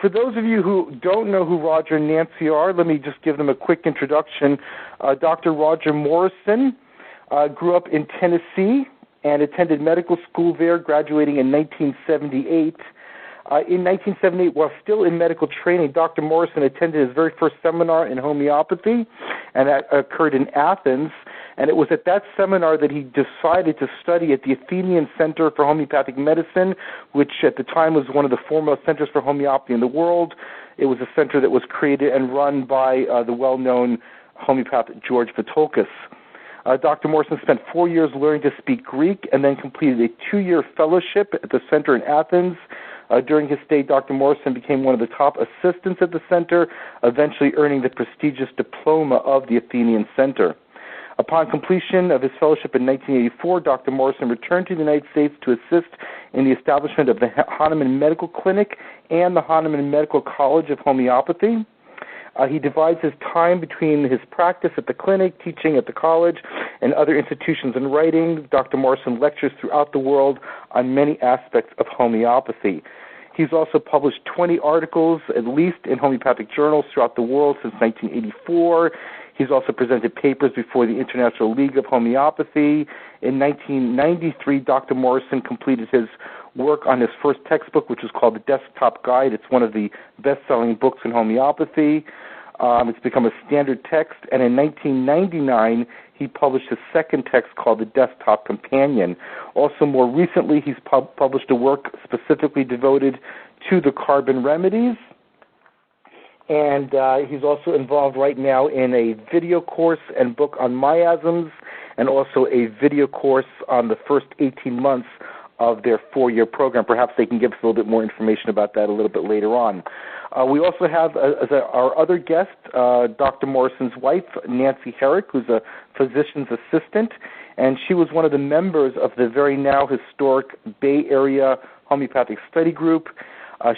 for those of you who don't know who Roger and Nancy are, let me just give them a quick introduction. Dr. Roger Morrison grew up in Tennessee and attended medical school there, graduating in 1978. In 1978, while still in medical training, Dr. Morrison attended his very first seminar in homeopathy, and that occurred in Athens. And it was at that seminar that he decided to study at the Athenian Center for Homeopathic Medicine, which at the time was one of the foremost centers for homeopathy in the world. It was a center that was created and run by the well-known homeopath George Vitolkas. Dr. Morrison spent 4 years learning to speak Greek and then completed a 2-year fellowship at the center in Athens. During his stay, Dr. Morrison became one of the top assistants at the center, eventually earning the prestigious diploma of the Athenian Center. Upon completion of his fellowship in 1984, Dr. Morrison returned to the United States to assist in the establishment of the Hahnemann Medical Clinic and the Hahnemann Medical College of Homeopathy. He divides his time between his practice at the clinic, teaching at the college, and other institutions and writing. Dr. Morrison lectures throughout the world on many aspects of homeopathy. He's also published 20 articles, at least, in homeopathic journals throughout the world since 1984. He's also presented papers before the International League of Homeopathy. In 1993, Dr. Morrison completed his work on his first textbook, which was called The Desktop Guide. It's one of the best-selling books in homeopathy. It's become a standard text. And in 1999, he published his second text called The Desktop Companion. Also, more recently, he's published a work specifically devoted to the carbon remedies. And he's also involved right now in a video course and book on miasms, and also a video course on the first 18 months of their 4-year program. Perhaps they can give us a little bit more information about that a little bit later on. We also have as our other guest, Dr. Morrison's wife, Nancy Herrick, who's a physician's assistant, and she was one of the members of the very now historic Bay Area Homeopathic Study Group.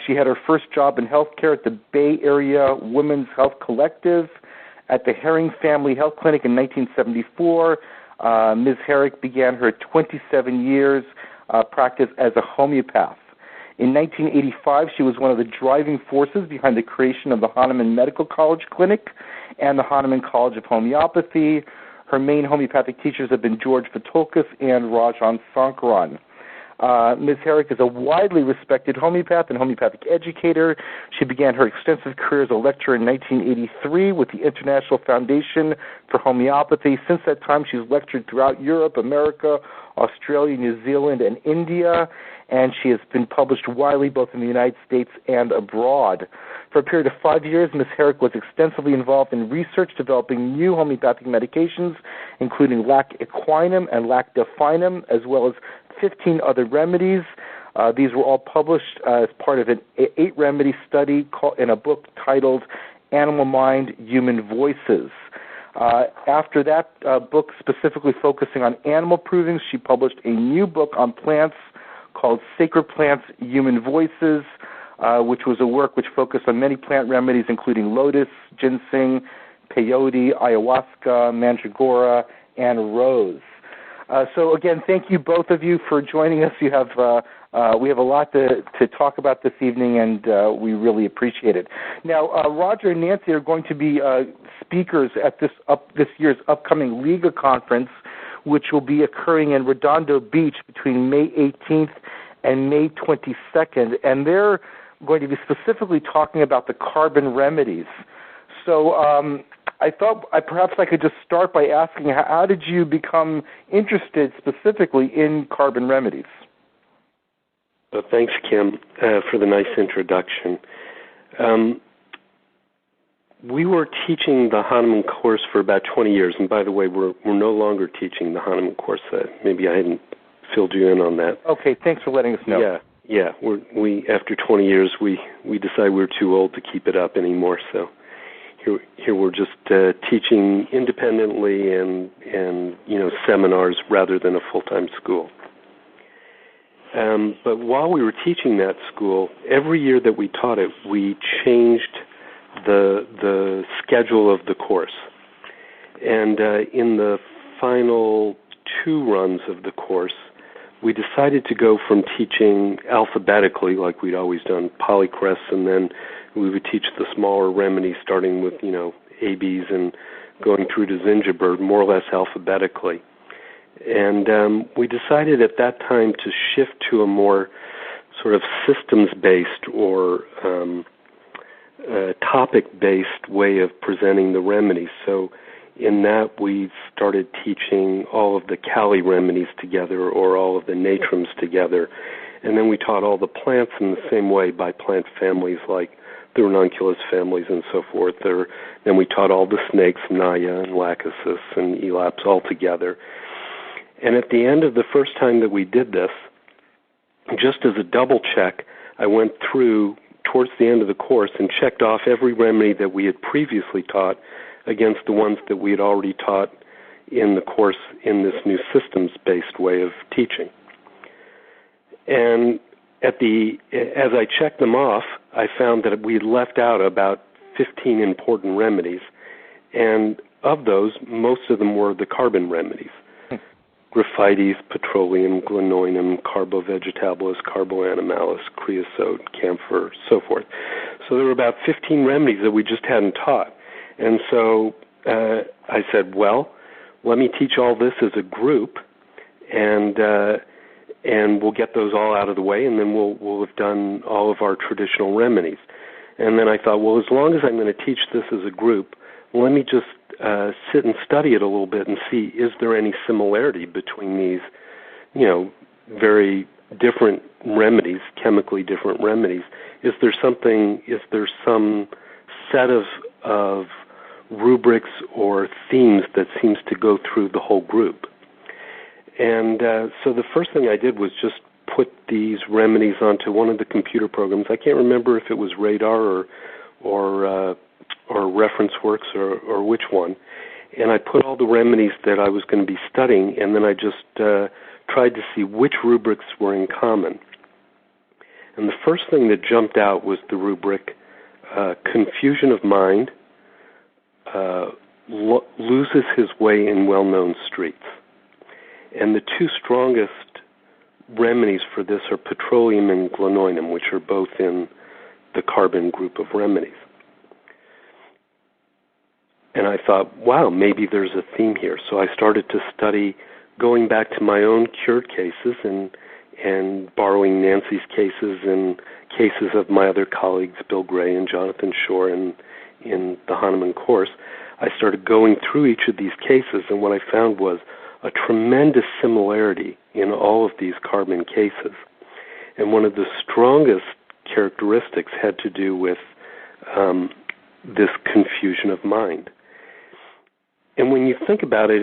She had her first job in healthcare at the Bay Area Women's Health Collective at the Herring Family Health Clinic in 1974. Ms. Herrick began her 27 years practice as a homeopath. In 1985, she was one of the driving forces behind the creation of the Hahnemann Medical College Clinic and the Hahnemann College of Homeopathy. Her main homeopathic teachers have been George Vitolkas and Rajan Sankaran. Ms. Herrick is a widely respected homeopath and homeopathic educator. She began her extensive career as a lecturer in 1983 with the International Foundation for Homeopathy. Since that time, she's lectured throughout Europe, America, Australia, New Zealand, and India, and she has been published widely both in the United States and abroad. For a period of 5 years, Ms. Herrick was extensively involved in research developing new homeopathic medications, including Lac Equinum and Lac Delphinum, as well as 15 other remedies. These were all published as part of an 8-remedy study in a book titled Animal Mind, Human Voices. After that book specifically focusing on animal provings, she published a new book on plants called Sacred Plants, Human Voices, which was a work which focused on many plant remedies, including lotus, ginseng, peyote, ayahuasca, mandragora, and rose. So again, thank you both of you for joining us. We have a lot to talk about this evening, and we really appreciate it. Now, Roger and Nancy are going to be speakers at this year's upcoming Liga conference, which will be occurring in Redondo Beach between May 18th and May 22nd, and they're going to be specifically talking about the carbon remedies. So I thought perhaps I could just start by asking, how did you become interested specifically in carbon remedies? Well, thanks, Kim, for the nice introduction. We were teaching the Hahnemann course for about 20 years, and by the way, we're no longer teaching the Hahnemann course. Maybe I hadn't filled you in on that. Okay, thanks for letting us know. Yeah. We after 20 years, we decided we were too old to keep it up anymore, so here we're just teaching independently and seminars rather than a full-time school. But while we were teaching that school, every year that we taught it, we changed the schedule of the course. And in the final 2 runs of the course, we decided to go from teaching alphabetically, like we'd always done, polycrests, and then we would teach the smaller remedies, starting with, ABs and going through to gingerbread, more or less alphabetically. And we decided at that time to shift to a more sort of systems-based or topic-based way of presenting the remedies. So in that, we started teaching all of the Kali remedies together or all of the natrums together. And then we taught all the plants in the same way by plant families like the ranunculus families and so forth. Then we taught all the snakes, Naya and Lachesis and Elaps all together. And at the end of the first time that we did this, just as a double check, I went through towards the end of the course and checked off every remedy that we had previously taught against the ones that we had already taught in the course in this new systems-based way of teaching. And as I checked them off, I found that we had left out about 15 important remedies, and of those, most of them were the carbon remedies. Graphites, petroleum, glenoidum, carbovegetabilis, carboanimalis, creosote, camphor, so forth. So there were about 15 remedies that we just hadn't taught. And so I said, well, let me teach all this as a group, and we'll get those all out of the way, and then we'll have done all of our traditional remedies. And then I thought, well, as long as I'm going to teach this as a group, let me just sit and study it a little bit and see, is there any similarity between these, very different remedies, chemically different remedies? Is there some set of rubrics or themes that seems to go through the whole group? And so the first thing I did was just put these remedies onto one of the computer programs. I can't remember if it was Radar or ReferenceWorks or which one. And I put all the remedies that I was going to be studying, and then I just tried to see which rubrics were in common. And the first thing that jumped out was the rubric confusion of mind, loses his way in well-known streets. And the two strongest remedies for this are petroleum and glenoidum, which are both in the carbon group of remedies. And I thought, wow, maybe there's a theme here. So I started to study, going back to my own cured cases and borrowing Nancy's cases and cases of my other colleagues, Bill Gray and Jonathan Shore, in the Hahnemann course. I started going through each of these cases, and what I found was a tremendous similarity in all of these carbon cases. And one of the strongest characteristics had to do with this confusion of mind. And when you think about it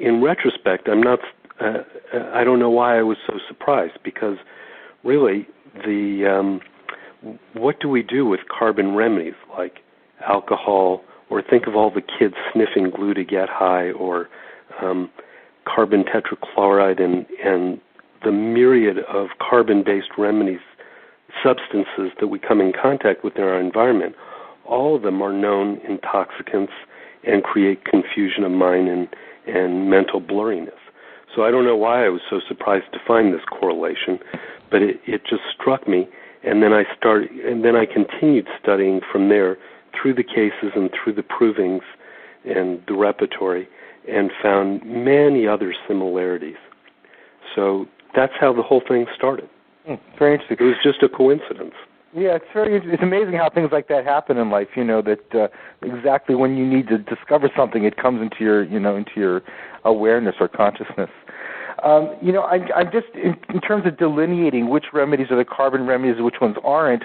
in retrospect, I don't know why I was so surprised, because really what do we do with carbon remedies like alcohol, or think of all the kids sniffing glue to get high, or carbon tetrachloride and the myriad of carbon-based remedies, substances that we come in contact with in our environment. All of them are known intoxicants and create confusion of mind and mental blurriness. So I don't know why I was so surprised to find this correlation, but it just struck me, and then I continued studying from there through the cases and through the provings and the repertory, and found many other similarities. So that's how the whole thing started. Very interesting. It was just a coincidence. Yeah, it's amazing how things like that happen in life. That exactly when you need to discover something, it comes into your awareness or consciousness. I'm just in terms of delineating which remedies are the carbon remedies and which ones aren't.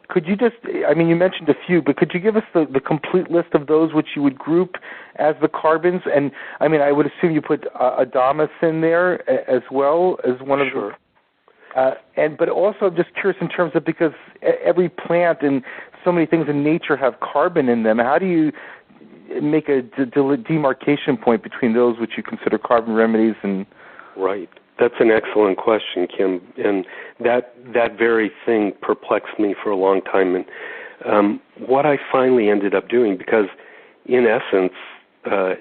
Could you just, you mentioned a few, but could you give us the complete list of those which you would group as the carbons? And, I would assume you put Adamas in there as well as one of Sure. But also I'm just curious in terms of, because every plant and so many things in nature have carbon in them, how do you make a demarcation point between those which you consider carbon remedies and... Right. That's an excellent question, Kim, and that very thing perplexed me for a long time. And what I finally ended up doing, because in essence,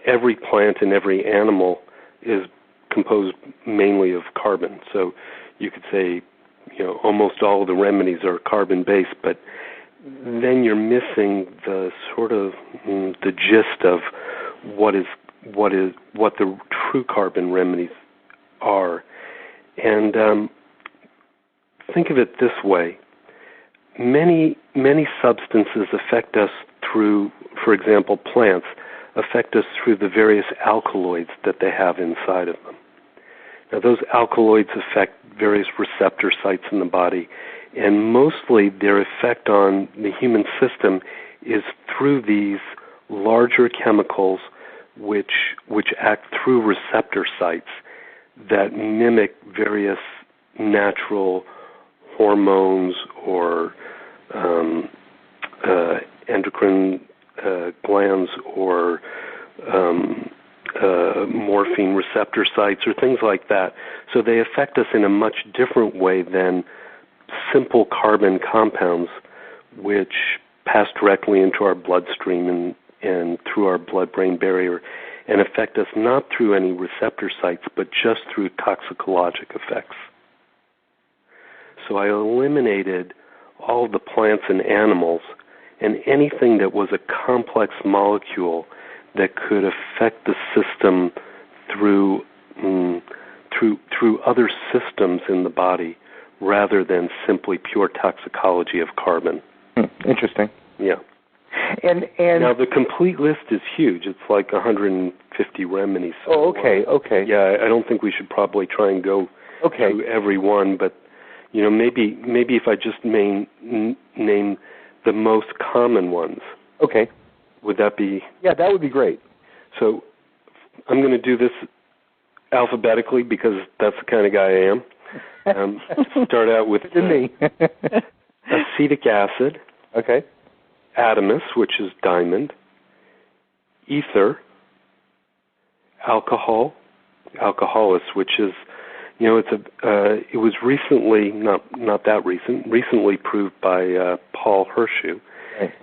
every plant and every animal is composed mainly of carbon. So you could say, almost all of the remedies are carbon-based, but then you're missing the sort of the gist of what the true carbon remedies are. And think of it this way. Many substances affect us through, for example, plants affect us through the various alkaloids that they have inside of them. Now, those alkaloids affect various receptor sites in the body, and mostly their effect on the human system is through these larger chemicals which act through receptor sites that mimic various natural hormones or endocrine glands or morphine receptor sites or things like that. So they affect us in a much different way than simple carbon compounds which pass directly into our bloodstream and through our blood-brain barrier and affect us not through any receptor sites but just through toxicologic effects. So I eliminated all of the plants and animals and anything that was a complex molecule that could affect the system through other systems in the body rather than simply pure toxicology of carbon. Interesting. Yeah. And now the complete list is huge. It's like 150 remedies. So okay. Yeah, I don't think we should probably try and go through every one, but maybe if I just name the most common ones. Okay. Would that be? Yeah, that would be great. So I'm going to do this alphabetically because that's the kind of guy I am. Start out with me. acetic acid. Okay. Adamus, which is diamond. Ether. Alcohol. Alcoholus, which is, it was recently, not that recently proved by Paul Hirschu. Right.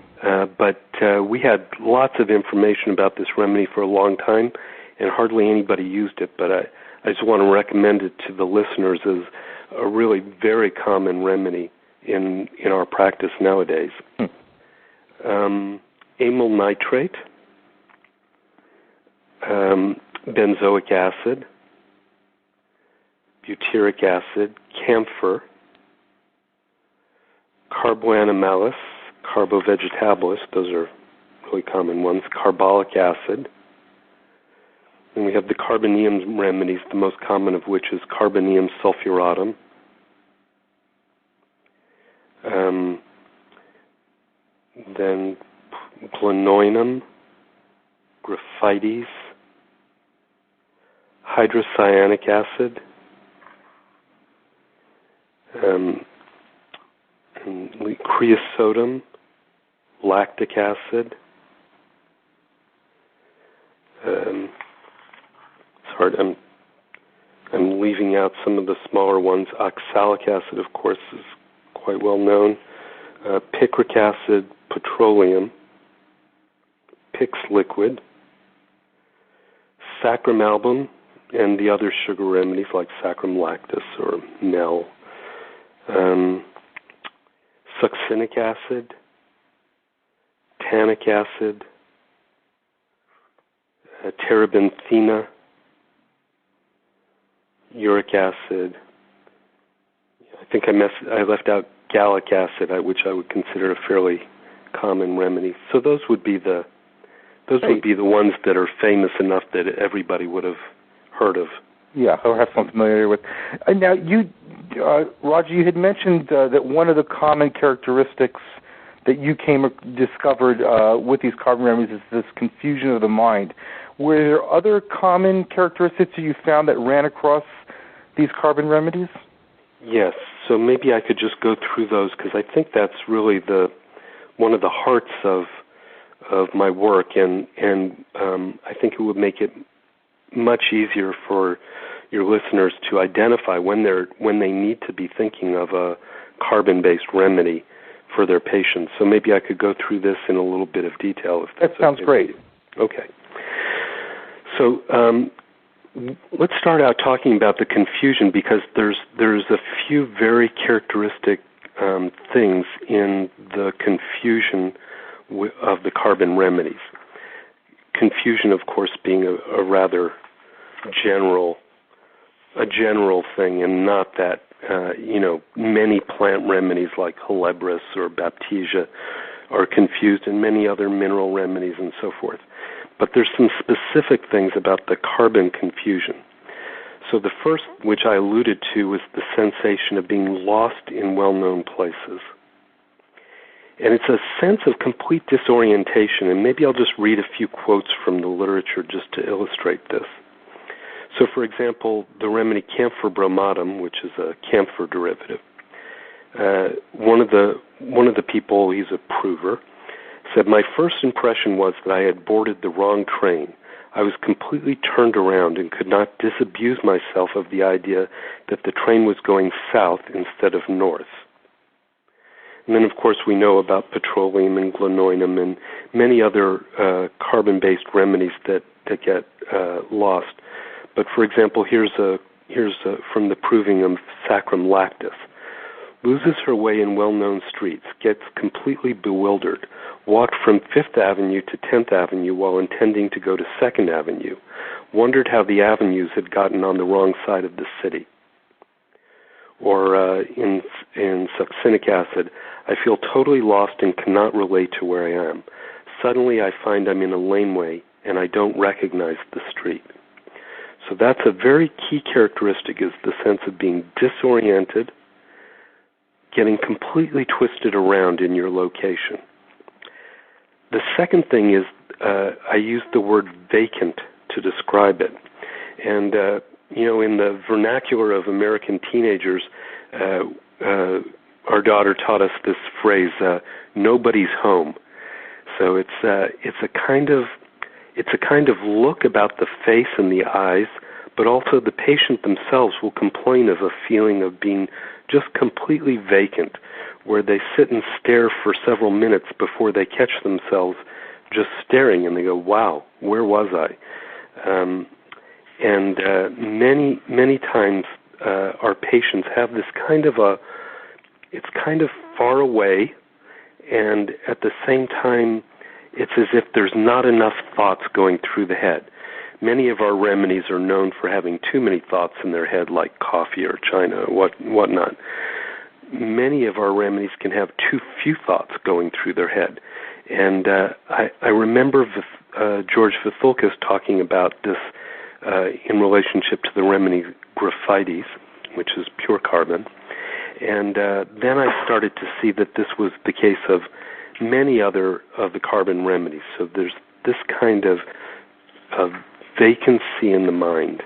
But we had lots of information about this remedy for a long time, and hardly anybody used it. But I just want to recommend it to the listeners as a really very common remedy in our practice nowadays. Amyl nitrate, benzoic acid, butyric acid, camphor, carboanimalis, carbovegetabilis, those are really common ones, carbolic acid. And we have the carbonium remedies, the most common of which is carbonium sulfuratum. Then planoinum, graphites, hydrocyanic acid, creosotum, lactic acid. It's hard. I'm leaving out some of the smaller ones. Oxalic acid, of course, is quite well known. Picric acid, petroleum, Pix liquid, saccharum album, and the other sugar remedies like saccharum lactis or Nel. Succinic acid, tannic acid, terebinthina, uric acid. I think I left out gallic acid, which I would consider a fairly common remedy. So those would be the ones that are famous enough that everybody would have heard of. Yeah, or have some familiarity with. Now, Roger, you had mentioned that one of the common characteristics that you discovered with these carbon remedies is this confusion of the mind. Were there other common characteristics that you found that ran across these carbon remedies? Yes. So maybe I could just go through those because I think that's really one of the hearts of my work, and I think it would make it much easier for your listeners to identify when they need to be thinking of a carbon-based remedy for their patients. So maybe I could go through this in a little bit of detail. If that sounds great. Okay. So let's start out talking about the confusion, because there's a few very characteristic things in the confusion of the carbon remedies. Confusion, of course, being a rather general thing, and not that many plant remedies like Hellebris or Baptisia are confused, and many other mineral remedies and so forth. But there's some specific things about the carbon confusion. So the first, which I alluded to, was the sensation of being lost in well-known places. And it's a sense of complete disorientation, and maybe I'll just read a few quotes from the literature just to illustrate this. So, for example, the remedy camphor bromatum, which is a camphor derivative, one of the people, he's a prover, said, "My first impression was that I had boarded the wrong train. I was completely turned around and could not disabuse myself of the idea that the train was going south instead of north." And then, of course, we know about petroleum and glenoinum and many other carbon-based remedies that get lost. But, for example, here's from the proving of Sacrum lactis. Loses her way in well-known streets, gets completely bewildered, walked from 5th Avenue to 10th Avenue while intending to go to 2nd Avenue, wondered how the avenues had gotten on the wrong side of the city. Or in succinic acid, I feel totally lost and cannot relate to where I am. Suddenly I find I'm in a laneway and I don't recognize the street. So that's a very key characteristic, is the sense of being disoriented, getting completely twisted around in your location. The second thing is I use the word vacant to describe it. And, in the vernacular of American teenagers, our daughter taught us this phrase, nobody's home. So it's a kind of look about the face and the eyes, but also the patient themselves will complain of a feeling of being just completely vacant, where they sit and stare for several minutes before they catch themselves just staring, and they go, "Wow, where was I?" And many times our patients have this it's kind of far away, and at the same time, it's as if there's not enough thoughts going through the head. Many of our remedies are known for having too many thoughts in their head, like coffee or China or whatnot. Many of our remedies can have too few thoughts going through their head. And I remember George Vathulkas talking about this in relationship to the remedy Graphites, which is pure carbon. And then I started to see that this was the case of many other of the carbon remedies. So there's this kind of vacancy in the mind.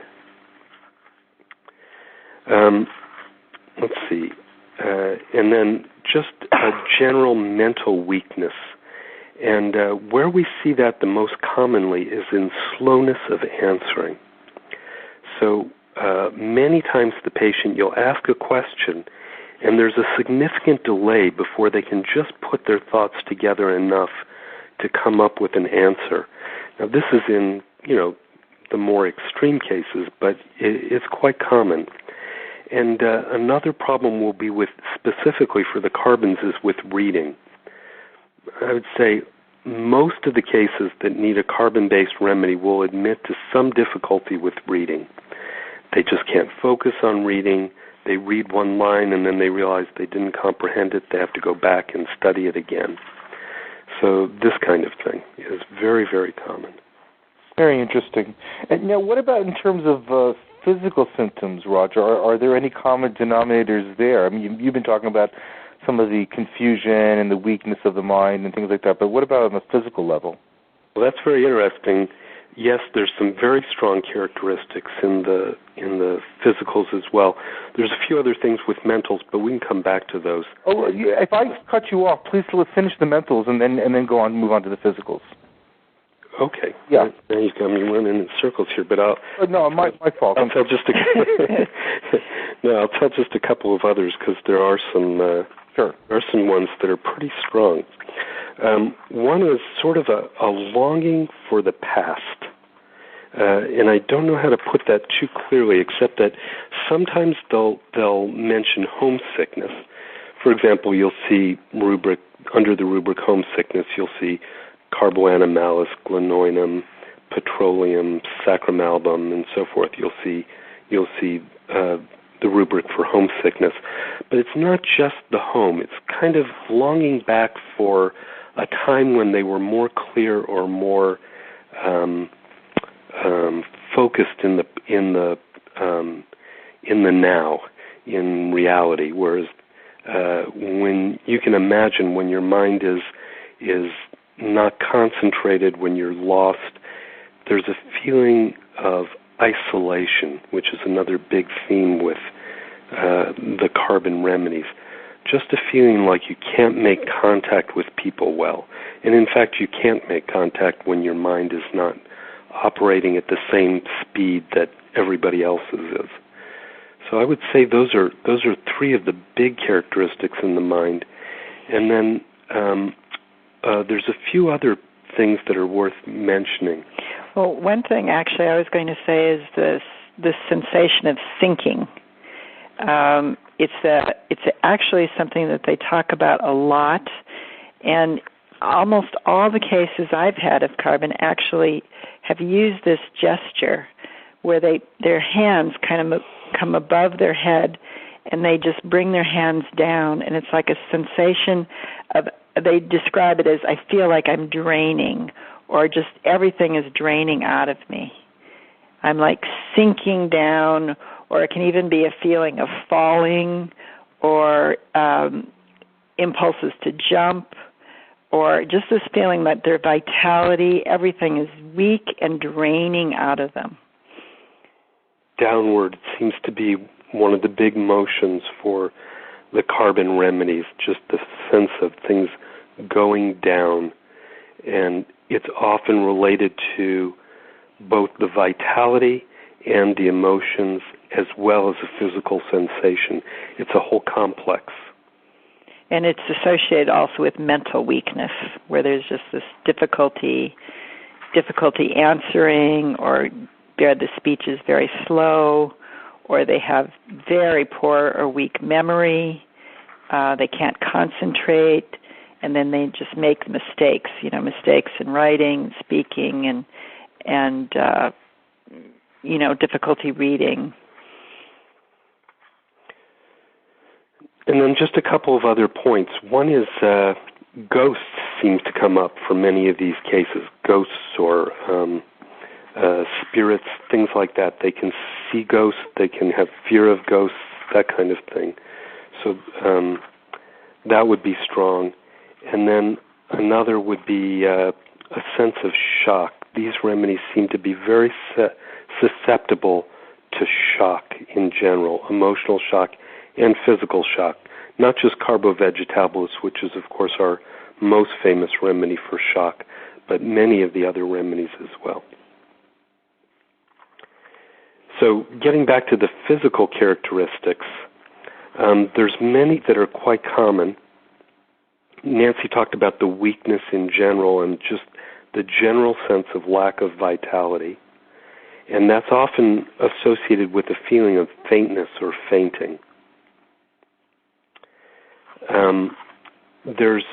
Let's see. And then just a general mental weakness. And where we see that the most commonly is in slowness of answering. So many times the patient, you'll ask a question, and there's a significant delay before they can just put their thoughts together enough to come up with an answer. Now, this is in, the more extreme cases, but it's quite common. And another problem will be with, specifically for the carbons, is with reading. I would say most of the cases that need a carbon-based remedy will admit to some difficulty with reading. They just can't focus on reading. They read one line and then they realize they didn't comprehend it. They have to go back and study it again. So this kind of thing is very, very common. Very interesting. And now, what about in terms of physical symptoms, Roger? Are there any common denominators there? I mean, you've been talking about some of the confusion and the weakness of the mind and things like that, but what about on the physical level? Well, that's very interesting. Yes, there's some very strong characteristics in the physicals as well. There's a few other things with mentals, but we can come back to those. Oh, if I cut you off, please let's finish the mentals and then move on to the physicals. Okay. Yeah. Now you've got me running in circles here, but I'll. No, my fault. I'll tell just a couple of others, because there are some. Sure. There are some ones that are pretty strong. One is sort of a longing for the past. and I don't know how to put that too clearly, except that sometimes they'll mention homesickness. For example, you'll see under the rubric homesickness, you'll see carboanimalis, glenoidum, petroleum, sacramalbum, and so forth. You'll see the rubric for homesickness. But it's not just the home. It's kind of longing back for a time when they were more clear or more focused in the now, in reality. Whereas when you can imagine when your mind is not concentrated, when you're lost, there's a feeling of isolation, which is another big theme with the carbon remedies. Just a feeling like you can't make contact with people well. And in fact, you can't make contact when your mind is not operating at the same speed that everybody else's is. So I would say those are three of the big characteristics in the mind. And then there's a few other things that are worth mentioning. Well, one thing actually I was going to say is this sensation of sinking. It's actually something that they talk about a lot, and almost all the cases I've had of carbon actually have used this gesture where their hands kind of come above their head and they just bring their hands down, and it's like a sensation of, they describe it as, I feel like I'm draining, or just everything is draining out of me. I'm like sinking down, or it can even be a feeling of falling, or impulses to jump, or just this feeling that their vitality, everything is weak and draining out of them. Downward seems to be one of the big motions for the carbon remedies, just the sense of things going down. And it's often related to both the vitality and the emotions as well as a physical sensation. It's a whole complex. And it's associated also with mental weakness, where there's just this difficulty answering, or the speech is very slow, or they have very poor or weak memory, they can't concentrate, and then they just make mistakes, mistakes in writing, speaking, and difficulty reading. And then just a couple of other points. One is ghosts seems to come up for many of these cases. Ghosts or spirits, things like that. They can see ghosts. They can have fear of ghosts, that kind of thing. So that would be strong. And then another would be a sense of shock. These remedies seem to be very susceptible to shock in general, emotional shock and physical shock, not just Carbovegetablus, which is, of course, our most famous remedy for shock, but many of the other remedies as well. So getting back to the physical characteristics, there's many that are quite common. Nancy talked about the weakness in general and just the general sense of lack of vitality. And that's often associated with a feeling of faintness or fainting. There's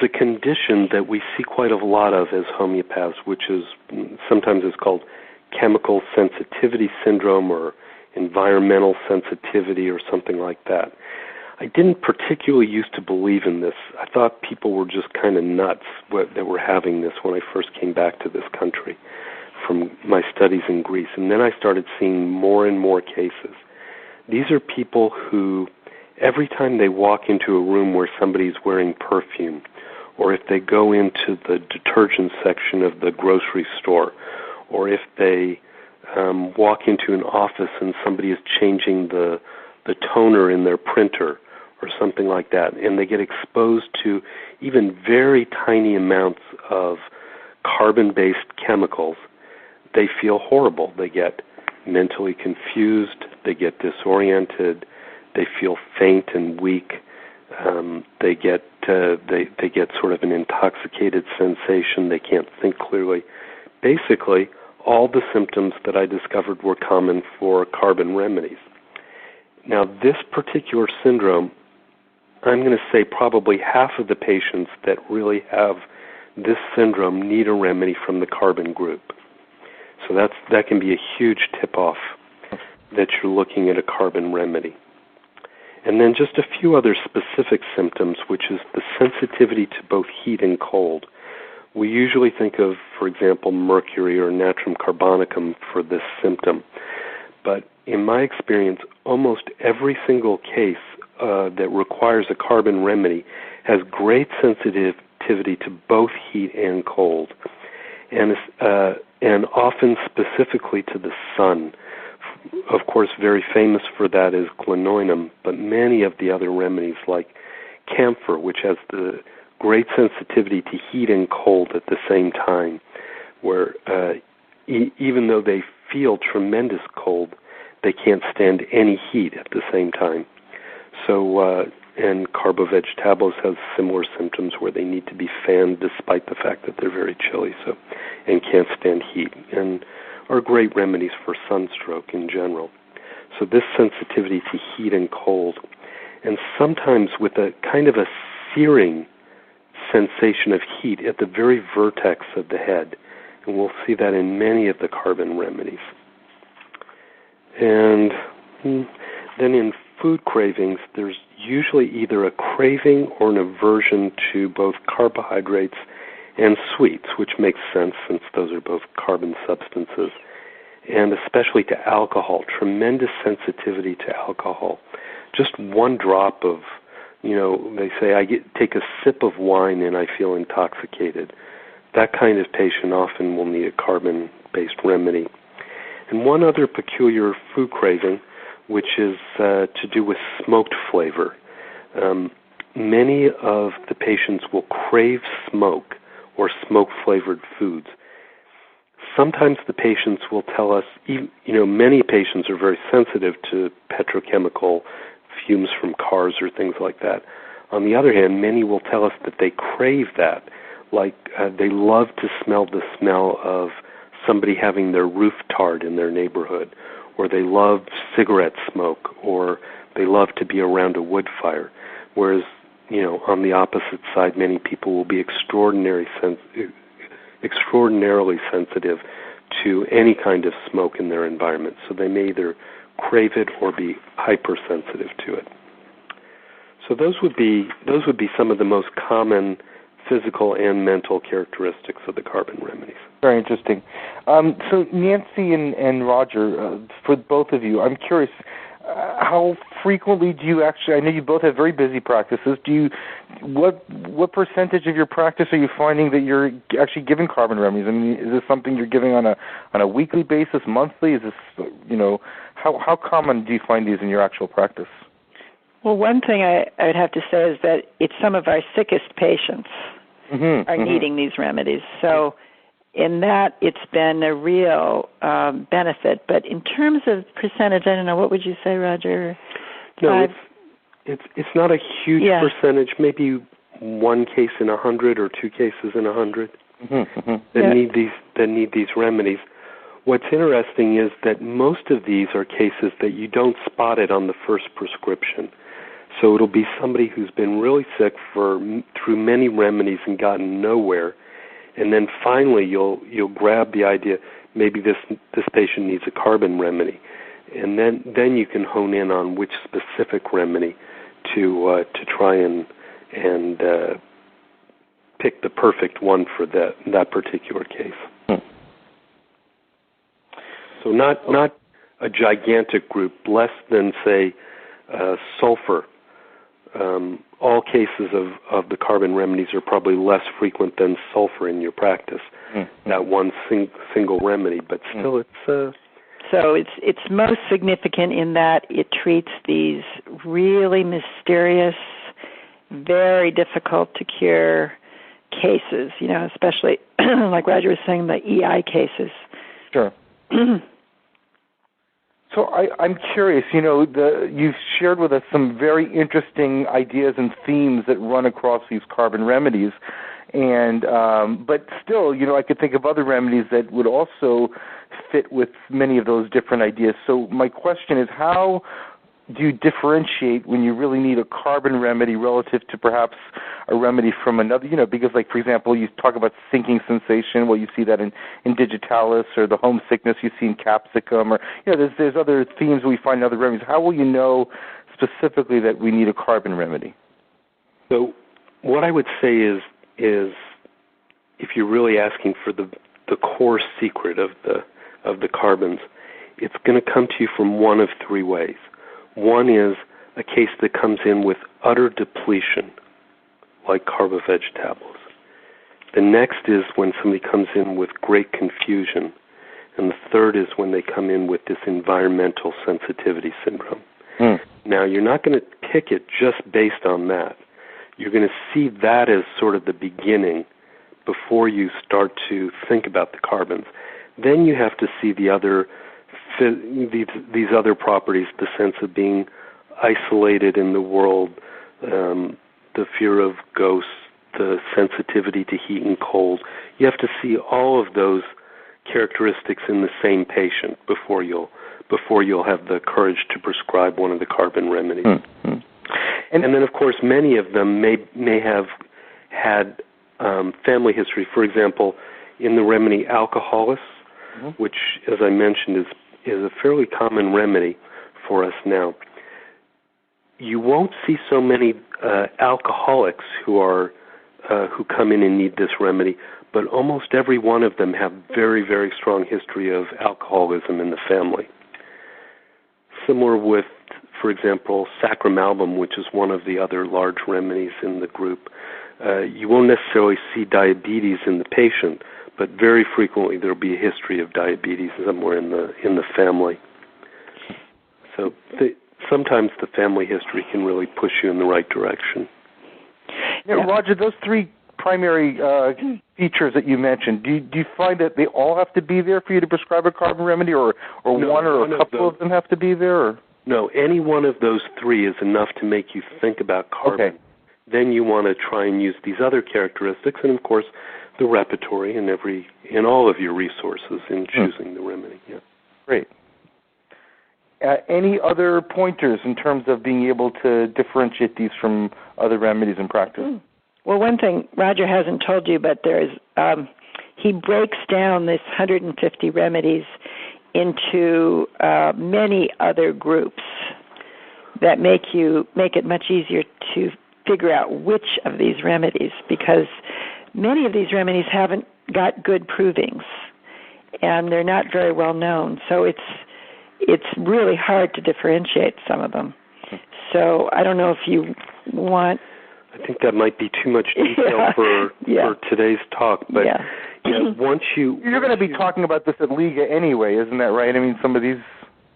a condition that we see quite a lot of as homeopaths, which is sometimes it's called chemical sensitivity syndrome or environmental sensitivity or something like that. I didn't particularly used to believe in this. I thought people were just kind of nuts that were having this when I first came back to this country from my studies in Greece. And then I started seeing more and more cases. These are people who, every time they walk into a room where somebody's wearing perfume, or if they go into the detergent section of the grocery store, or if they walk into an office and somebody is changing the toner in their printer or something like that, and they get exposed to even very tiny amounts of carbon-based chemicals, they feel horrible. They get mentally confused, they get disoriented, they feel faint and weak, they get sort of an intoxicated sensation, they can't think clearly. basically all the symptoms that I discovered were common for carbon remedies. Now, this particular syndrome, I'm going to say probably half of the patients that really have this syndrome need a remedy from the carbon group. So that can be a huge tip-off that you're looking at a carbon remedy. And then just a few other specific symptoms, which is the sensitivity to both heat and cold. We usually think of, for example, mercury or natrum carbonicum for this symptom. But in my experience, almost every single case that requires a carbon remedy has great sensitivity to both heat and cold, and often specifically to the sun. Of course, very famous for that is glenoinum, but many of the other remedies like camphor, which has the great sensitivity to heat and cold at the same time, where even though they feel tremendous cold, they can't stand any heat at the same time. So, and carbovegetable has similar symptoms where they need to be fanned despite the fact that they're very chilly, so, and can't stand heat, and are great remedies for sunstroke in general. So this sensitivity to heat and cold, and sometimes with a kind of a searing sensation of heat at the very vertex of the head, and we'll see that in many of the carbon remedies. And then in food cravings, there's usually either a craving or an aversion to both carbohydrates and sweets, which makes sense since those are both carbon substances, and especially to alcohol, tremendous sensitivity to alcohol. Just one drop of, they say take a sip of wine and I feel intoxicated. That kind of patient often will need a carbon-based remedy. And one other peculiar food craving, which is to do with smoked flavor. Many of the patients will crave smoke or smoke-flavored foods. Sometimes the patients will tell us, many patients are very sensitive to petrochemical fumes from cars or things like that. On the other hand, many will tell us that they crave that, like they love to smell the smell of somebody having their roof tarred in their neighborhood, or they love cigarette smoke, or they love to be around a wood fire. Whereas, on the opposite side, many people will be extraordinarily sensitive to any kind of smoke in their environment. So they may either crave it or be hypersensitive to it. So those would be some of the most common physical and mental characteristics of the carbon remedies. Very interesting. So Nancy and Roger, for both of you, I'm curious, how frequently do you actually, I know you both have very busy practices, what percentage of your practice are you finding that you're actually giving carbon remedies? I mean, is this something you're giving on a weekly basis, monthly? Is this, how common do you find these in your actual practice? Well, one thing I would have to say is that it's some of our sickest patients are needing these remedies. So in that, it's been a real benefit. But in terms of percentage, I don't know, what would you say, Roger? No, it's not a huge percentage, maybe one case in 100 or two cases in 100 that need these remedies. What's interesting is that most of these are cases that you don't spot it on the first prescription. So it'll be somebody who's been really sick through many remedies and gotten nowhere, and then finally you'll grab the idea maybe this patient needs a carbon remedy, and then you can hone in on which specific remedy to try and pick the perfect one for that particular case. So not a gigantic group, less than say sulfur. All cases of the carbon remedies are probably less frequent than sulfur in your practice. That one single remedy, but still it's. So it's most significant in that it treats these really mysterious, very difficult to cure cases. Especially like Roger was saying, the EI cases. Sure. So I'm curious, you've shared with us some very interesting ideas and themes that run across these carbon remedies. And but still, I could think of other remedies that would also fit with many of those different ideas. So my question is, how do you differentiate when you really need a carbon remedy relative to perhaps a remedy from another? Because, like, for example, you talk about sinking sensation. Well, you see that in digitalis, or the homesickness you see in capsicum, or there's other themes we find in other remedies. How will you know specifically that we need a carbon remedy? So what I would say is if you're really asking for the core secret of the carbons, it's going to come to you from one of three ways. One is a case that comes in with utter depletion, like carbovegetable. The next is when somebody comes in with great confusion. And the third is when they come in with this environmental sensitivity syndrome. Now, you're not going to pick it just based on that. You're going to see that as sort of the beginning before you start to think about the carbons. Then you have to see the other these other properties, the sense of being isolated in the world, the fear of ghosts, the sensitivity to heat and cold. You have to see all of those characteristics in the same patient before you'll have the courage to prescribe one of the carbon remedies. Mm-hmm. And then, of course, many of them may have had family history. For example, in the remedy alcoholis, which, as I mentioned, is a fairly common remedy for us now. You won't see so many alcoholics who come in and need this remedy, but almost every one of them have very, very strong history of alcoholism in the family. Similar with, for example, sacramalbum, which is one of the other large remedies in the group. You won't necessarily see diabetes in the patient, but very frequently there will be a history of diabetes somewhere in the family. So sometimes the family history can really push you in the right direction. Roger, those three primary features that you mentioned, do you find that they all have to be there for you to prescribe a carbon remedy, or one or a couple of them have to be there? Or? No, any one of those three is enough to make you think about carbon. Okay. Then you want to try and use these other characteristics, and of course, the repertory in all of your resources in choosing the remedy. Yeah. Great. Any other pointers in terms of being able to differentiate these from other remedies in practice? Well, one thing Roger hasn't told you, but there is he breaks down this 150 remedies into many other groups that make it much easier to figure out which of these remedies, because many of these remedies haven't got good provings, and they're not very well known. So it's really hard to differentiate some of them. So I don't know if you want... I think that might be too much detail for today's talk, but once you're going to be talking about this at Liga anyway, isn't that right? I mean, some of these...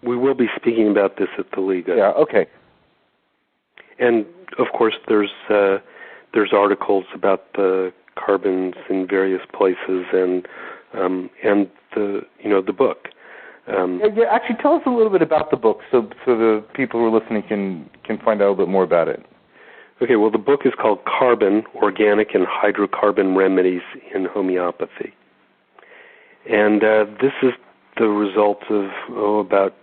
We will be speaking about this at the Liga. Yeah, okay. And, of course, there's articles about the carbons in various places and the book. Actually, tell us a little bit about the book so the people who are listening can find out a little bit more about it. Okay, well, the book is called Carbon, Organic and Hydrocarbon Remedies in Homeopathy. And this is the result of about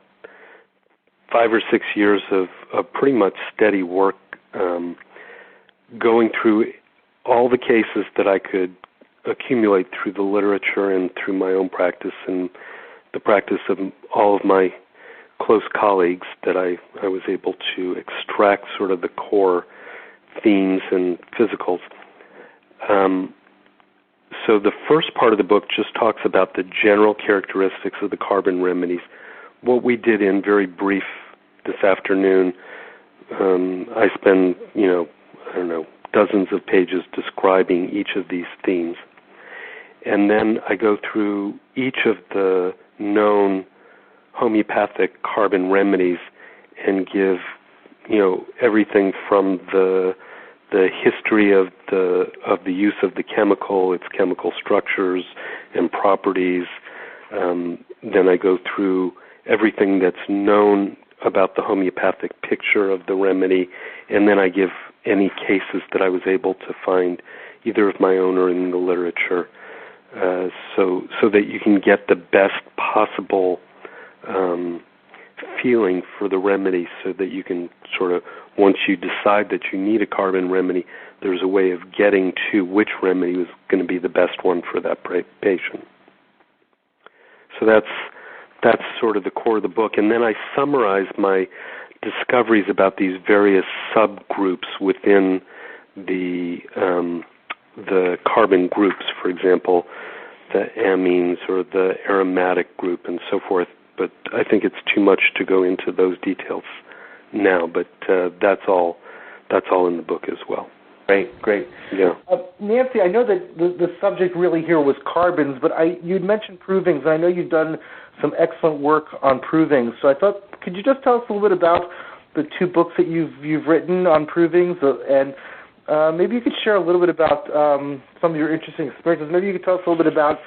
5 or 6 years of pretty much steady work going through all the cases that I could accumulate through the literature and through my own practice and the practice of all of my close colleagues, that I was able to extract sort of the core themes and physicals. So the first part of the book just talks about the general characteristics of the carbon remedies. What we did in very brief this afternoon, I spend, dozens of pages describing each of these themes. And then I go through each of the known homeopathic carbon remedies and give, everything from the history of the use of the chemical, its chemical structures and properties. Then I go through everything that's known about the homeopathic picture of the remedy, and then I give any cases that I was able to find either of my own or in the literature, so that you can get the best possible feeling for the remedy, so that you can sort of, once you decide that you need a carbon remedy, there's a way of getting to which remedy is going to be the best one for that patient. So that's sort of the core of the book. And then I summarize my discoveries about these various subgroups within the carbon groups, for example, the amines or the aromatic group and so forth. But I think it's too much to go into those details now. But that's all in the book as well. Great. Yeah. Nancy, I know that the subject really here was carbons, but you'd mentioned provings, and I know you've done some excellent work on provings. So I thought, could you just tell us a little bit about the two books that you've written on provings, and maybe you could share a little bit about some of your interesting experiences. Maybe you could tell us a little bit about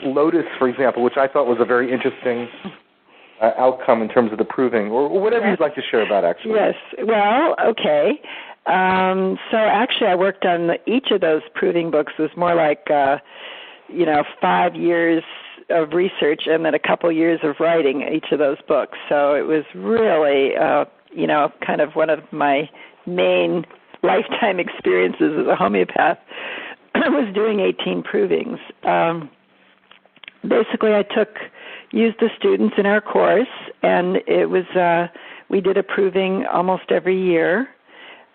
Lotus, for example, which I thought was a very interesting outcome in terms of the proving, or whatever you'd like to share about, actually. Yes. Well, okay. So actually I worked on each of those proving books. It was more like, 5 years of research and then a couple years of writing each of those books. So it was really, kind of one of my main lifetime experiences as a homeopath was doing 18 provings. Basically, I used the students in our course, and it was we did a proving almost every year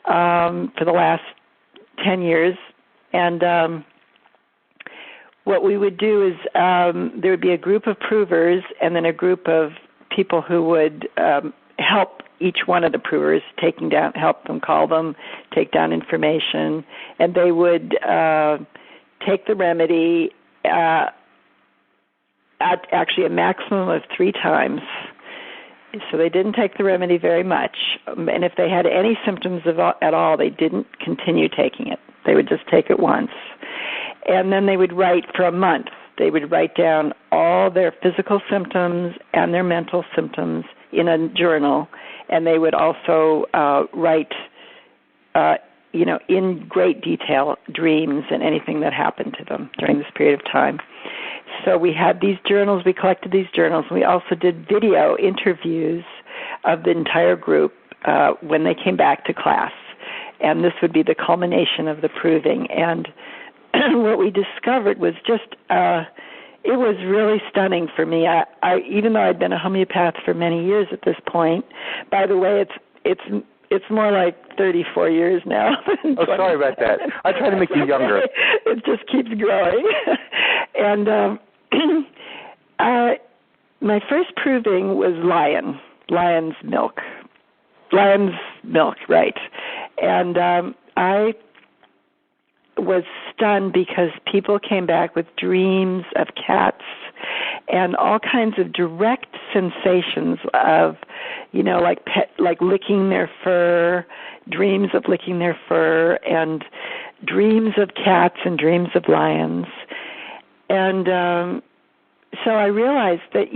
for the last 10 years. And what we would do is there would be a group of provers and then a group of people who would help each one of the provers, help them call them, take down information, and they would take the remedy actually a maximum of 3 times. So they didn't take the remedy very much. And if they had any symptoms at all, they didn't continue taking it. They would just take it once. And then they would write for a month. They would write down all their physical symptoms and their mental symptoms in a journal. And they would also write, in great detail, dreams and anything that happened to them during this period of time. So we had these journals, we collected these journals, and we also did video interviews of the entire group when they came back to class. And this would be the culmination of the proving. And what we discovered was just, it was really stunning for me. I even though I'd been a homeopath for many years at this point, by the way, it's more like 34 years now. Oh, sorry about that. I try to make you younger. It just keeps growing. And my first proving was lion's milk, right. And I was stunned because people came back with dreams of cats and all kinds of direct sensations of, like licking their fur, dreams of licking their fur, and dreams of cats and dreams of lions. And so I realized that,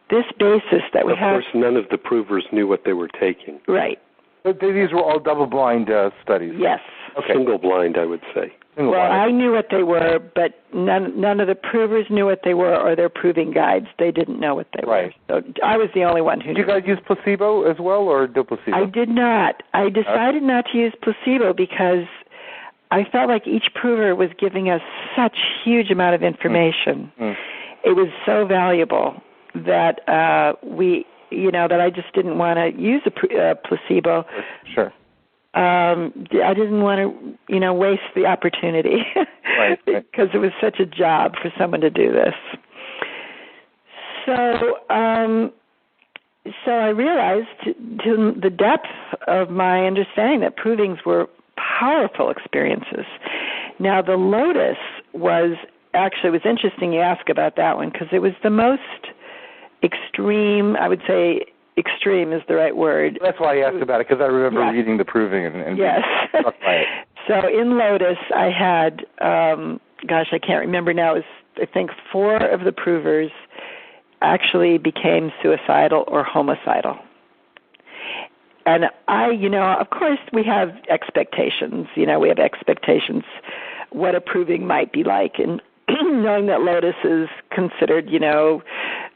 this basis that we have... Of course, none of the provers knew what they were taking. Right. But these were all double-blind studies? Yes. Okay. Single-blind, I would say. Well, I knew what they were, but none of the provers knew what they were, or their proving guides. They didn't know what they were. So I was the only one who knew. Did you guys use placebo as well, or no placebo? I did not. I decided not to use placebo because I felt like each prover was giving us such huge amount of information. It was so valuable that that I just didn't want to use a placebo. Sure. I didn't want to, waste the opportunity right. because it was such a job for someone to do this. So I realized to the depth of my understanding that provings were powerful experiences. Now, the Lotus was interesting you ask about that one because it was the most extreme, I would say extreme is the right word. That's why I asked about it, because I remember reading the proving and yes. being struck by it. So in Lotus, I had, I can't remember now, it was, I think 4 of the provers actually became suicidal or homicidal. of course we have expectations. We have expectations what approving might be like, and knowing that lotus is considered,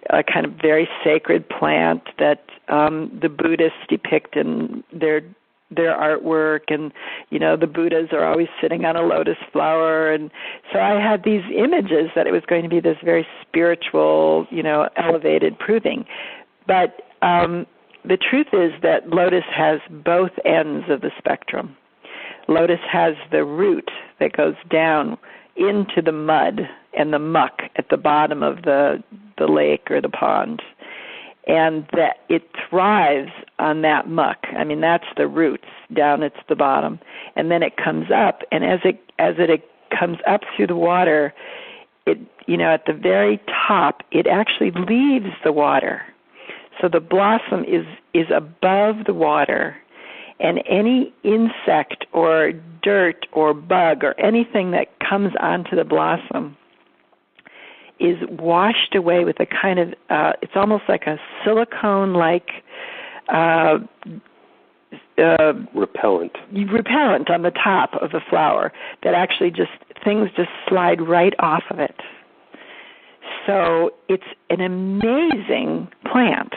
a kind of very sacred plant that the Buddhists depict in their artwork, and the Buddhas are always sitting on a lotus flower, and so I had these images that it was going to be this very spiritual, elevated proving. But the truth is that lotus has both ends of the spectrum. Lotus has the root that goes down into the mud and the muck at the bottom of the lake or the pond, and that it thrives on that muck. I mean, that's the roots down at the bottom, and then it comes up, and as it comes up through the water, it at the very top, it actually leaves the water. So the blossom is above the water, and any insect or dirt or bug or anything that comes onto the blossom is washed away with a kind of, it's almost like a silicone-like repellent on the top of the flower that actually things just slide right off of it. So it's an amazing plant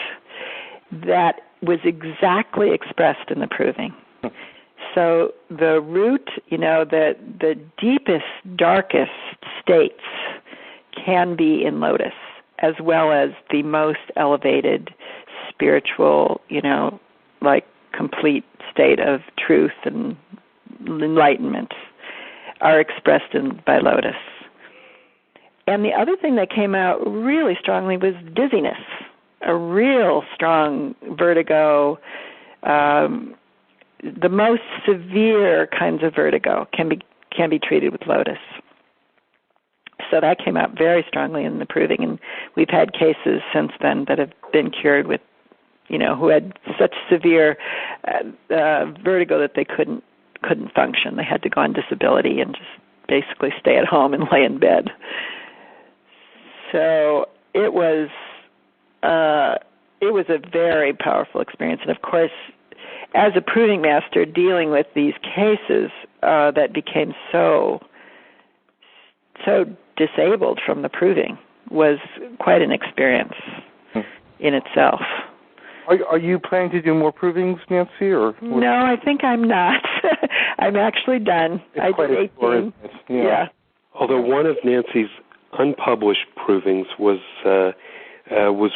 that was exactly expressed in the proving. So the root, the deepest, darkest states can be in lotus, as well as the most elevated spiritual, like complete state of truth and enlightenment are expressed by lotus. And the other thing that came out really strongly was dizziness, a real strong vertigo. The most severe kinds of vertigo can be treated with lotus. So that came out very strongly in the proving, and we've had cases since then that have been cured with, who had such severe vertigo that they couldn't function. They had to go on disability and just basically stay at home and lay in bed. So it was a very powerful experience, and of course, as a proving master, dealing with these cases that became so disabled from the proving was quite an experience in itself. Are you planning to do more provings, Nancy? Or no, I think I'm not. I'm actually done. I did 18. Yeah. Although one of Nancy's unpublished provings was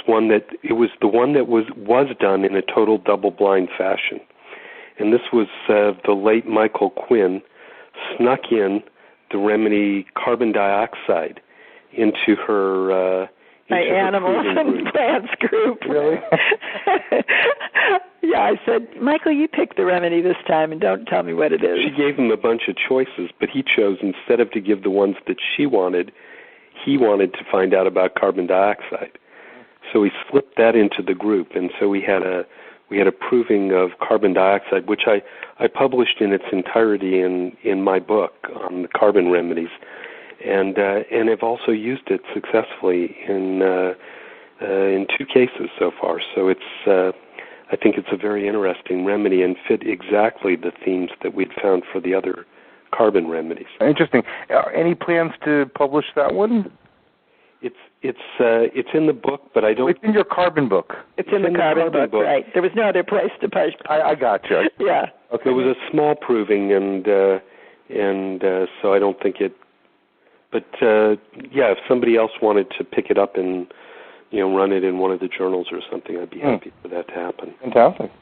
one that the one that was done in a total double-blind fashion, and this was the late Michael Quinn snuck in the remedy carbon dioxide into her animals and plants group. Really? Yeah, I said, Michael, you pick the remedy this time and don't tell me what it is. She gave him a bunch of choices, but he chose, instead of to give the ones that she wanted, he wanted to find out about carbon dioxide. So he slipped that into the group, and so we had a proving of carbon dioxide, which I published in its entirety in my book on the carbon remedies, and have also used it successfully in 2 cases so far. So I think it's a very interesting remedy and fit exactly the themes that we'd found for the other carbon remedies. Interesting. Any plans to publish that one? It's in the book, but I don't. It's in your carbon book. It's in the carbon book, right? There was no other place to publish. I got you. Yeah. Okay. It was a small proving, and so I don't think it. But yeah, if somebody else wanted to pick it up and run it in one of the journals or something, I'd be happy for that to happen. Fantastic.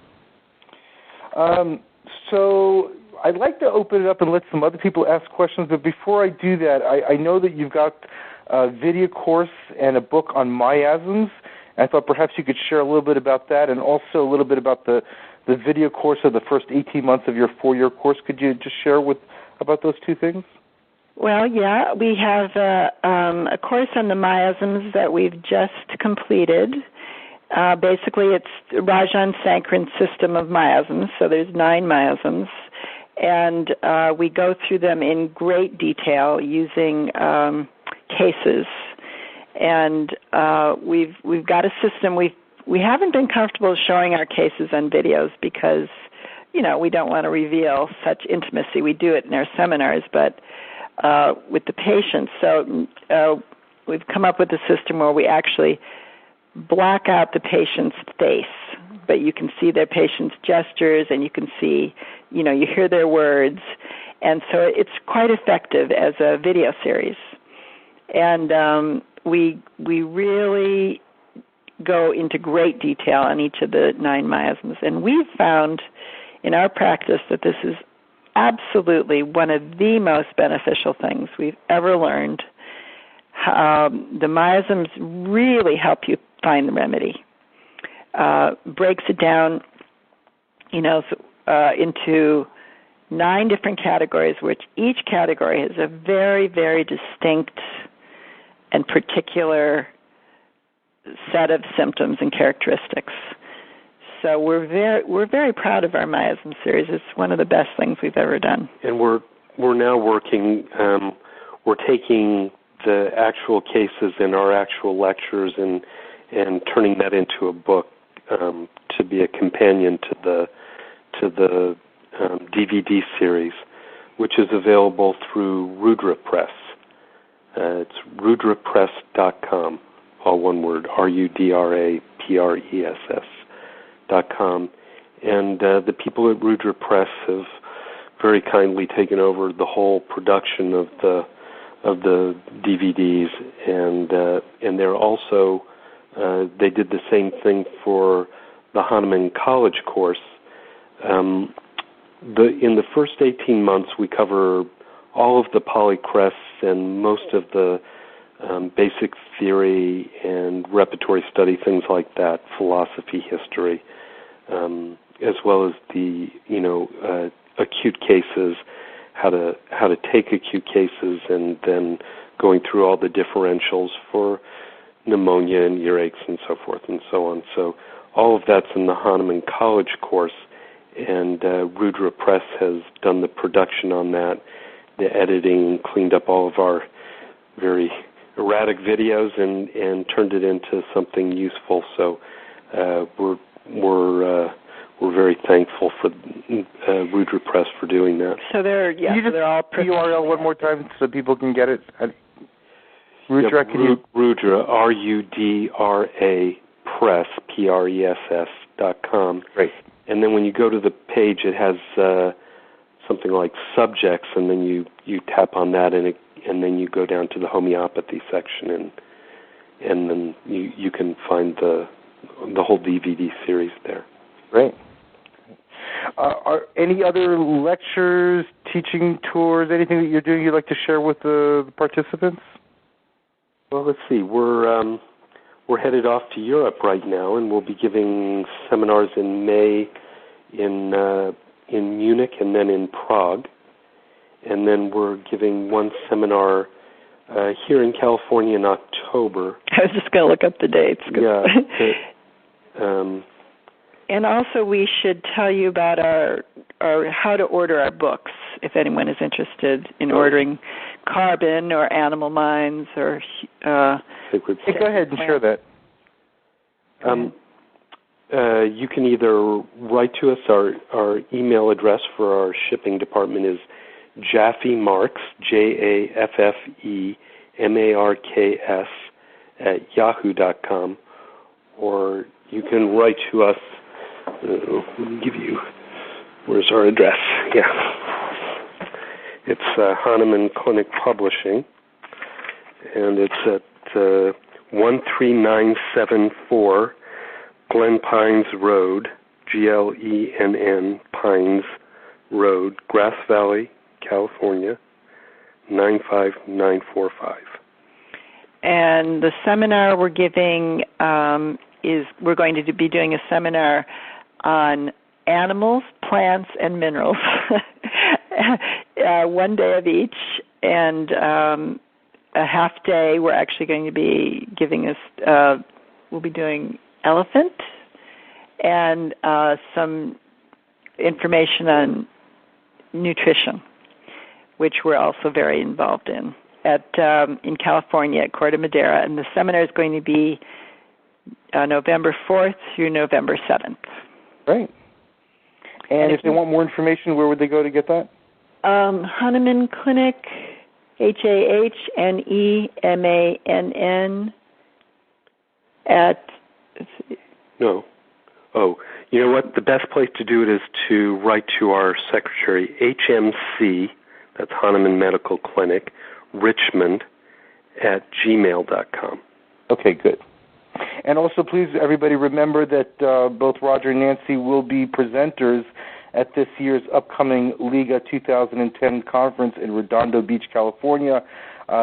So I'd like to open it up and let some other people ask questions, but before I do that, I know that you've got a video course and a book on miasms. I thought perhaps you could share a little bit about that, and also a little bit about the video course of the first 18 months of your 4-year course. Could you just share about those 2 things? Well, yeah, we have a course on the miasms that we've just completed. Basically, it's Rajan Sankaran's system of miasms, so there's 9 miasms, and we go through them in great detail using cases. And we've got a system. We haven't been comfortable showing our cases on videos because, we don't want to reveal such intimacy. We do it in our seminars, but with the patients. So we've come up with a system where we actually block out the patient's face, but you can see their patient's gestures, and you can see, you hear their words. And so it's quite effective as a video series. And we really go into great detail on each of the 9 miasms. And we've found in our practice that this is absolutely one of the most beneficial things we've ever learned. The miasms really help you find the remedy. Breaks it down, into 9 different categories, which each category has a very, very distinct and particular set of symptoms and characteristics. So we're very proud of our miasm series. It's one of the best things we've ever done. And we're now working. We're taking the actual cases in our actual lectures and turning that into a book to be a companion to the DVD series, which is available through Rudra Press. It's rudrapress.com, all one word, rudrapress.com. And the people at Rudra Press have very kindly taken over the whole production of the DVDs, and they're also they did the same thing for the Hahnemann College course. In the first 18 months, we cover all of the polycrests and most of the basic theory and repertory study, things like that, philosophy, history, as well as the acute cases, how to take acute cases, and then going through all the differentials for pneumonia and earaches and so forth and so on. So all of that's in the Hahnemann College course, and Rudra Press has done the production on that, the editing, cleaned up all of our very erratic videos and turned it into something useful. So we're very thankful for Rudra Press for doing that. So they're Can you just the URL one more time so people can get it? Rudra, Rudra, RUDRA Press, PRESS.com. Great. And then when you go to the page, it has something like subjects, and then you tap on that, and then you go down to the homeopathy section, and then you can find the whole DVD series there. Great. Are any other lectures, teaching tours, anything that you're doing you'd like to share with the participants? Well, let's see. We're headed off to Europe right now, and we'll be giving seminars in May in Munich and then in Prague. And then we're giving one seminar here in California in October. I was just going to look up the dates. Yeah. And also we should tell you about our how to order our books if anyone is interested in ordering Carbon or Animal Minds or Sacred. Hey, go ahead and share that. You can either write to us. Our email address for our shipping department is Jaffe Marks, JAFFEMARKS @yahoo.com, or you can write to us. Let me give you. Where's our address? Yeah. It's Hahnemann Clinic Publishing, and it's at 13974 Glen Pines Road, GLENN Pines Road, Grass Valley, California, 95945. And the seminar we're giving we're going to be doing a seminar on animals, plants, and minerals. One day of each, and a half day we're actually going to be giving us, we'll be doing elephant and some information on nutrition, which we're also very involved in California at Corte Madera. And the seminar is going to be November 4th through November 7th. Great. And if they want more information, where would they go to get that? Hahnemann Clinic, HAHNEMANN at... No. Oh, you know what? The best place to do it is to write to our secretary, HMC, that's Hahnemann Medical Clinic, Richmond, @gmail.com. Okay, good. And also, please, everybody, remember that both Roger and Nancy will be presenters at this year's upcoming Liga 2010 conference in Redondo Beach, California.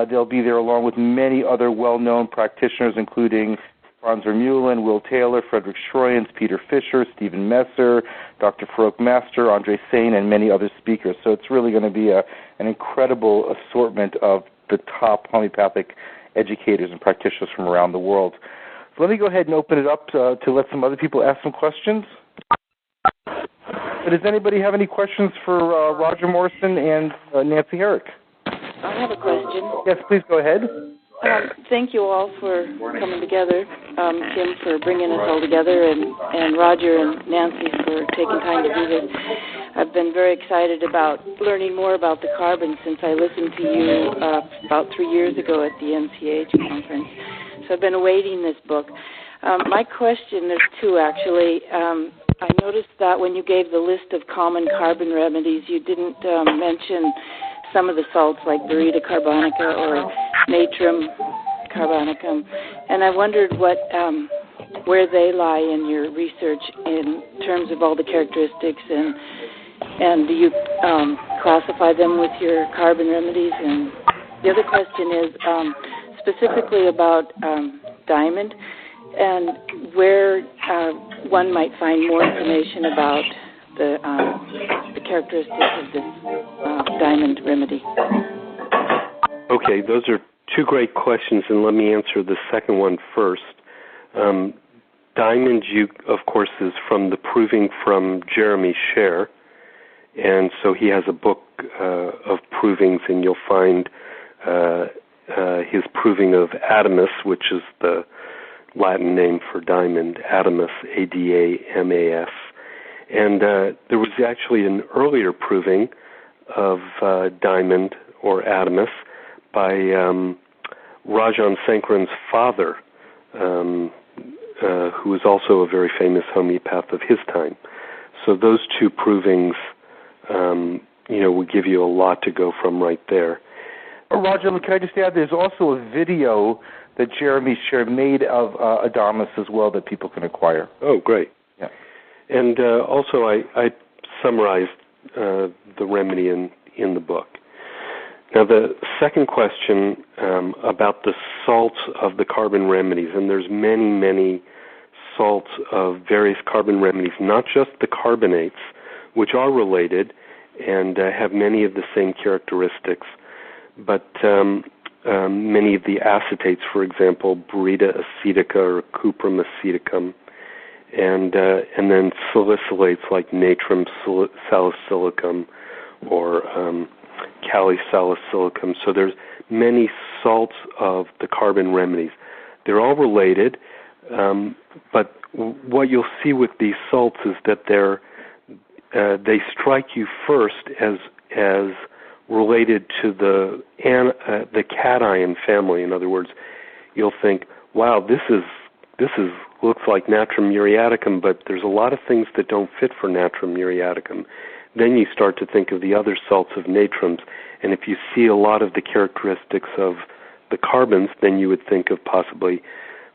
They'll be there along with many other well-known practitioners, including Franz Vermeulen, Will Taylor, Frederick Schroyens, Peter Fisher, Stephen Messer, Dr. Farouk Master, Andre Sain, and many other speakers. So it's really going to be an incredible assortment of the top homeopathic educators and practitioners from around the world. So let me go ahead and open it up to let some other people ask some questions. Does anybody have any questions for Roger Morrison and Nancy Herrick? I have a question. Yes, please go ahead. Thank you all for coming together. Kim for bringing us all together, and Roger and Nancy for taking time to do this. I've been very excited about learning more about the carbon since I listened to you about 3 years ago at the NCH conference. So I've been awaiting this book. My question, there's two actually. I noticed that when you gave the list of common carbon remedies, you didn't mention some of the salts like Burita carbonica or natrum carbonicum, and I wondered where they lie in your research in terms of all the characteristics, and do you classify them with your carbon remedies? And the other question is specifically about diamond, and where one might find more information about the characteristics of this diamond remedy. Okay, those are two great questions, and let me answer the second one first. Diamond, of course, is from the proving from Jeremy Scher, and so he has a book of provings, and you'll find his proving of Adamus, which is the Latin name for diamond, Adamus, Adamas. And there was actually an earlier proving of diamond, or Adamus, by Rajan Sankaran's father, who was also a very famous homeopath of his time. So those two provings, would give you a lot to go from right there. Roger, can I just add, there's also a video that Jeremy Scher made of Adamus as well that people can acquire. Oh, great. Yeah. And also I summarized the remedy in the book. Now, the second question about the salts of the carbon remedies, and there's many, many salts of various carbon remedies, not just the carbonates, which are related and have many of the same characteristics, but many of the acetates, for example, Burita acetica or Cuprum aceticum, and then salicylates like natrum salicylicum or Kali salicylicum. So there's many salts of the carbon remedies. They're all related, but what you'll see with these salts is that they strike you first as related to the cation family. In other words, you'll think, "Wow, this looks like natrum muriaticum," but there's a lot of things that don't fit for natrum muriaticum. Then you start to think of the other salts of natrums, and if you see a lot of the characteristics of the carbons, then you would think of possibly,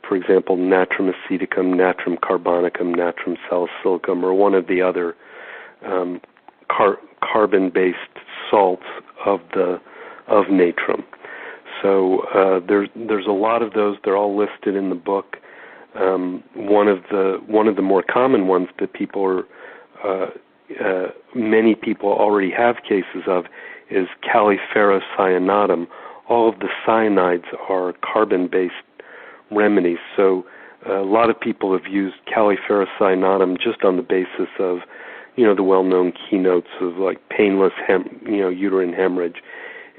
for example, natrum aceticum, natrum carbonicum, natrum salicylicum, or one of the other carbon-based salts of natrum. So there's a lot of those. They're all listed in the book. One of the more common ones that many people already have cases of is califerrocyanatum. All of the cyanides are carbon-based remedies. So a lot of people have used califerrocyanatum just on the basis of, the well-known keynotes of like painless, uterine hemorrhage.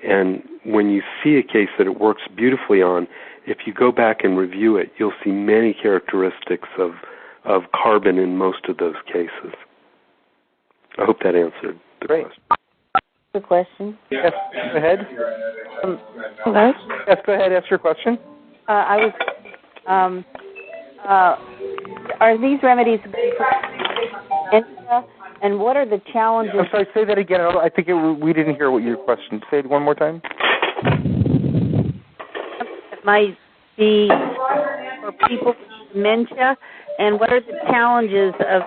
And when you see a case that it works beautifully on, if you go back and review it, you'll see many characteristics of carbon in most of those cases. I hope that answered the question. The question. Yes, go ahead. Hello? Yes, go ahead. Ask your question. Are these remedies good for dementia, and what are the challenges? I'm sorry, say that again. I think we didn't hear what your question. Say it one more time. It might be for people with dementia, and what are the challenges of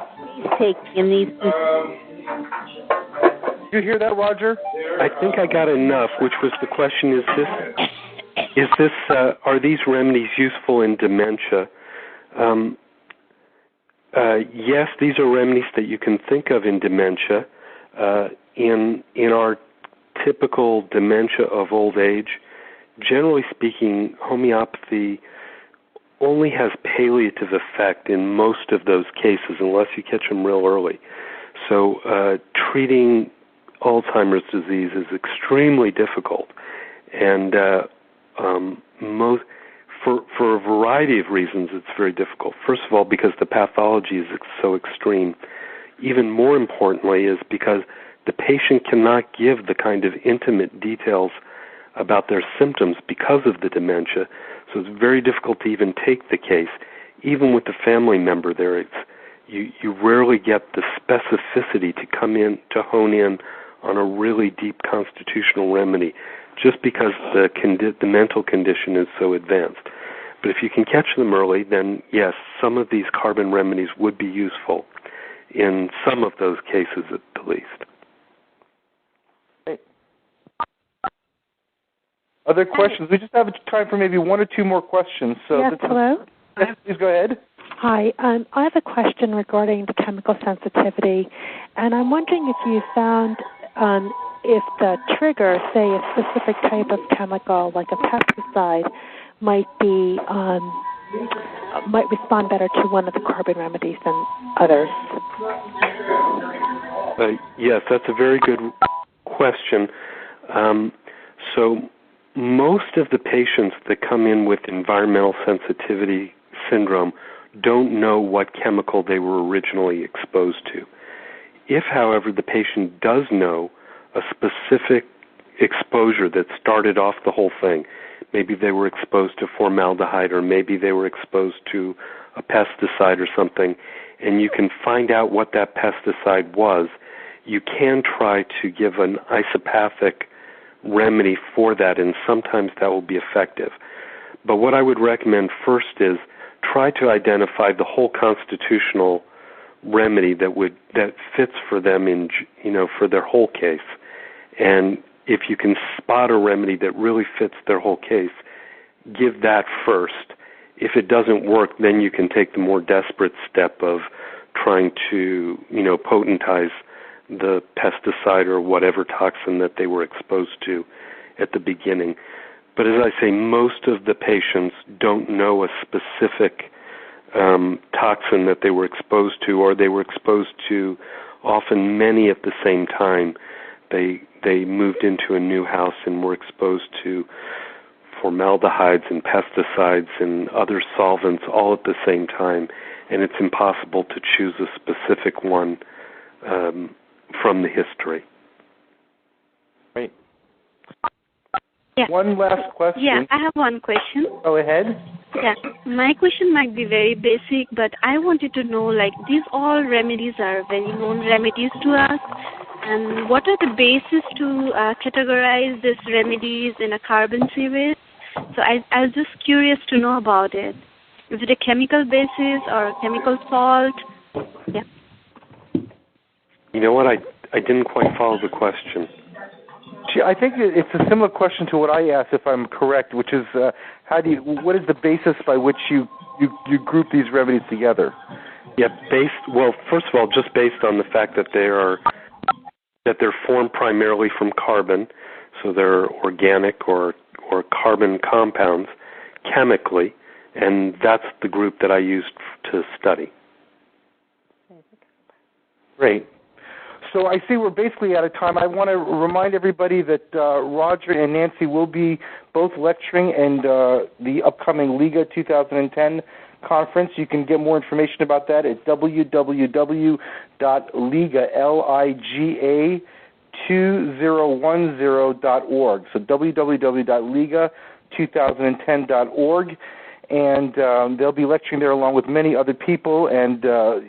taking in these people? Did you hear that, Roger? I think I got enough, which was the question, are these remedies useful in dementia? Yes, these are remedies that you can think of in dementia. In our typical dementia of old age, generally speaking, homeopathy only has palliative effect in most of those cases, unless you catch them real early. So treating Alzheimer's disease is extremely difficult, and for a variety of reasons, it's very difficult. First of all, because the pathology is so extreme. Even more importantly is because the patient cannot give the kind of intimate details about their symptoms because of the dementia, so it's very difficult to even take the case. Even with the family member there, you rarely get the specificity to come in, to hone in on a really deep constitutional remedy, just because the mental condition is so advanced. But if you can catch them early, then yes, some of these carbon remedies would be useful in some of those cases at the least. Great. Other questions? We just have time for maybe one or two more questions. So yes, hello? Yes, please go ahead. Hi. I have a question regarding the chemical sensitivity, and I'm wondering if you found if the trigger, say a specific type of chemical, like a pesticide, might respond better to one of the carbon remedies than others. Yes, that's a very good question. So most of the patients that come in with environmental sensitivity syndrome don't know what chemical they were originally exposed to. If, however, the patient does know a specific exposure that started off the whole thing, maybe they were exposed to formaldehyde, or maybe they were exposed to a pesticide or something, and you can find out what that pesticide was, you can try to give an isopathic remedy for that, and sometimes that will be effective. But what I would recommend first is try to identify the whole constitutional remedy that fits for them for their whole case. And if you can spot a remedy that really fits their whole case, give that first. If it doesn't work, then you can take the more desperate step of trying to, potentize the pesticide or whatever toxin that they were exposed to at the beginning. But as I say, most of the patients don't know a specific toxin that they were exposed to, or they were exposed to often many at the same time. They moved into a new house and were exposed to formaldehydes and pesticides and other solvents all at the same time, and it's impossible to choose a specific one from the history. Great. Yeah. One last question. Yeah, I have one question. Go ahead. Yeah, my question might be very basic, but I wanted to know, these all remedies are very known remedies to us, and what are the basis to categorize these remedies in a carbon series? So I was just curious to know about it. Is it a chemical basis or a chemical salt? Yeah. You know what? I didn't quite follow the question. I think it's a similar question to what I asked, if I'm correct, which is what is the basis by which you group these remedies together? Yeah, first of all, just based on the fact that they're formed primarily from carbon, so they're organic or carbon compounds chemically, and that's the group that I used to study. Great. So I see we're basically out of time. I want to remind everybody that Roger and Nancy will be both lecturing in the upcoming Liga 2010 conference. You can get more information about that at www.liga2010.org. So www.liga2010.org. And they'll be lecturing there along with many other people. And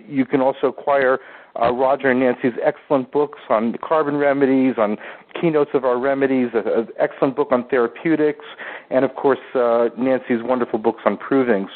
you can also acquire Roger and Nancy's excellent books on carbon remedies, on keynotes of our remedies, an excellent book on therapeutics, and, of course, Nancy's wonderful books on provings.